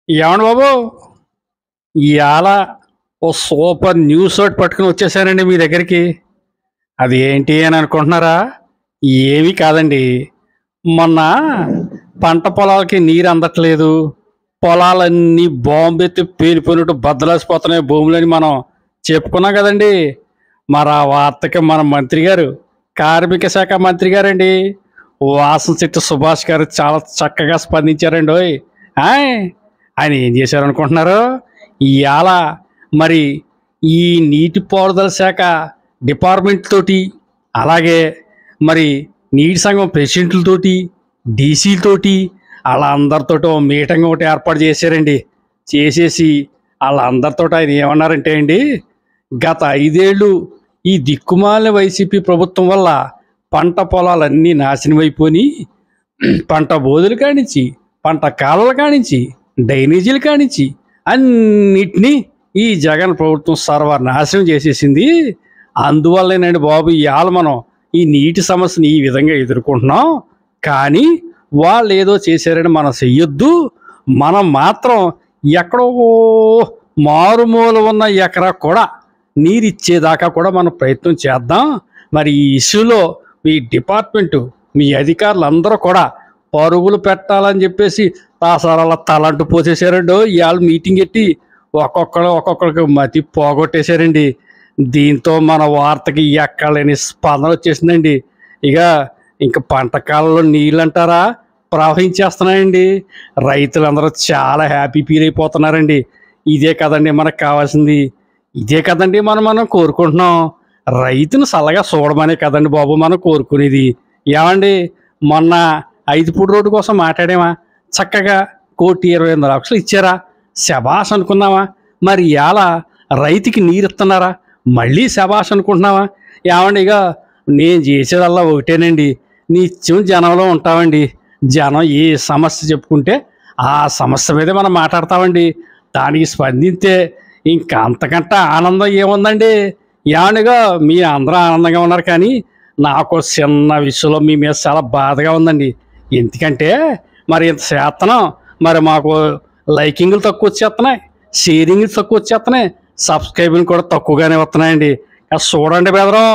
ఏమండి బాబు, ఇవాళ ఓ super news ఒకటి పట్టుకుని వచ్చేసానండి మీ దగ్గరికి. అది ఏంటి అని అనుకుంటున్నారా? ఏమీ కాదండి. మొన్న పంట పొలాలకి నీరు అందట్లేదు, పొలాలన్నీ బాంబెత్తి పేలిపోయినట్టు బద్దలాసిపోతున్నాయి భూములని మనం చెప్పుకున్నాం కదండి. మరి ఆ వార్తకి మన మంత్రి గారు, కార్మిక శాఖ మంత్రి గారండి, వాసంశెట్టి సుభాష్ గారు చాలా చక్కగా స్పందించారండి. ఓయ్ ఆయ్, ఆయన ఏం చేశారనుకుంటున్నారు? ఇవాళ మరి ఈ నీటిపారుదల శాఖ డిపార్ట్మెంట్ తోటి, అలాగే మరి నీటి సంఘం ప్రెసిడెంట్లతోటి, డీసీలతోటి, వాళ్ళందరితోటి ఓ మీటింగ్ ఒకటి ఏర్పాటు చేశారండి. చేసేసి వాళ్ళందరితో ఆయన ఏమన్నారంటే అండి, గత 5 ఏళ్ళు ఈ దిక్కుమాలిన వైసీపీ ప్రభుత్వం వల్ల పంట పొలాలన్నీ నాశనమైపోయి, పంట బోధుల కానించి, పంట కాలువల కానించి, డ్రైనేజీల కానించి అన్నిటినీ ఈ జగన్ ప్రభుత్వం సర్వనాశనం చేసేసింది. అందువల్లేనండి బాబు ఇవాళ మనం ఈ నీటి సమస్యని ఈ విధంగా ఎదుర్కొంటున్నాం. కానీ వాళ్ళు ఏదో చేశారని మనం చెయ్యొద్దు. మనం మాత్రం ఎక్కడో మారుమూల ఉన్న ఎకరా కూడా నీరు ఇచ్చేదాకా కూడా మనం ప్రయత్నం చేద్దాం. మరి ఈ ఇష్యూలో మీ డిపార్ట్మెంటు, మీ అధికారులు అందరూ కూడా పరుగులు పెట్టాలని చెప్పేసి తాసారాల తలంటు పోసేశారండి. ఇవాళ మీటింగ్ ఎట్టి ఒక్కొక్కరికి మతి పోగొట్టేశారండి. దీంతో మన వార్తకి ఎక్కలేని స్పందన వచ్చేసిందండి. ఇక ఇంక పంట కాలంలో నీళ్ళు అంటారా, ప్రవహించేస్తున్నాయండి. రైతులందరూ చాలా హ్యాపీ ఫీల్ అయిపోతున్నారండి. ఇదే కదండి మనకు కావాల్సింది, ఇదే కదండి మనం కోరుకుంటున్నాం. రైతును చల్లగా చూడమనే కదండి బాబు మనం కోరుకునేది. ఏమండి, మొన్న 5 ఫుట్ రోడ్డు కోసం మాట్లాడామా, చక్కగా 1,28,00,000 ఇచ్చారా, శబాష్ అనుకున్నావా? మరి ఇవాళ రైతుకి నీరు ఇస్తున్నారా, మళ్ళీ శబాష్ అనుకుంటున్నావా? ఏమండి, ఇక నేను చేసేదల్లా ఒకటేనండి, నిత్యం జనంలో ఉంటామండి. జనం ఏ సమస్య చెప్పుకుంటే ఆ సమస్య మీదే మనం మాట్లాడతామండి. దానికి స్పందింతే ఇంకా అంతకంటే ఆనందం ఏముందండి? ఏమనిగా మీ అందరూ ఆనందంగా ఉన్నారు, కానీ నాకు చిన్న విషయంలో మీ మీద చాలా బాధగా ఉందండి. ఎందుకంటే మరి ఇంత చేతనం, మరి మాకు లైకింగ్లు తక్కువ వచ్చేస్తున్నాయి, షేరింగ్లు తక్కువ వచ్చేస్తున్నాయి, సబ్స్క్రైబింగ్లు కూడా తక్కువగానే వస్తున్నాయండి. చూడండి బెదరం.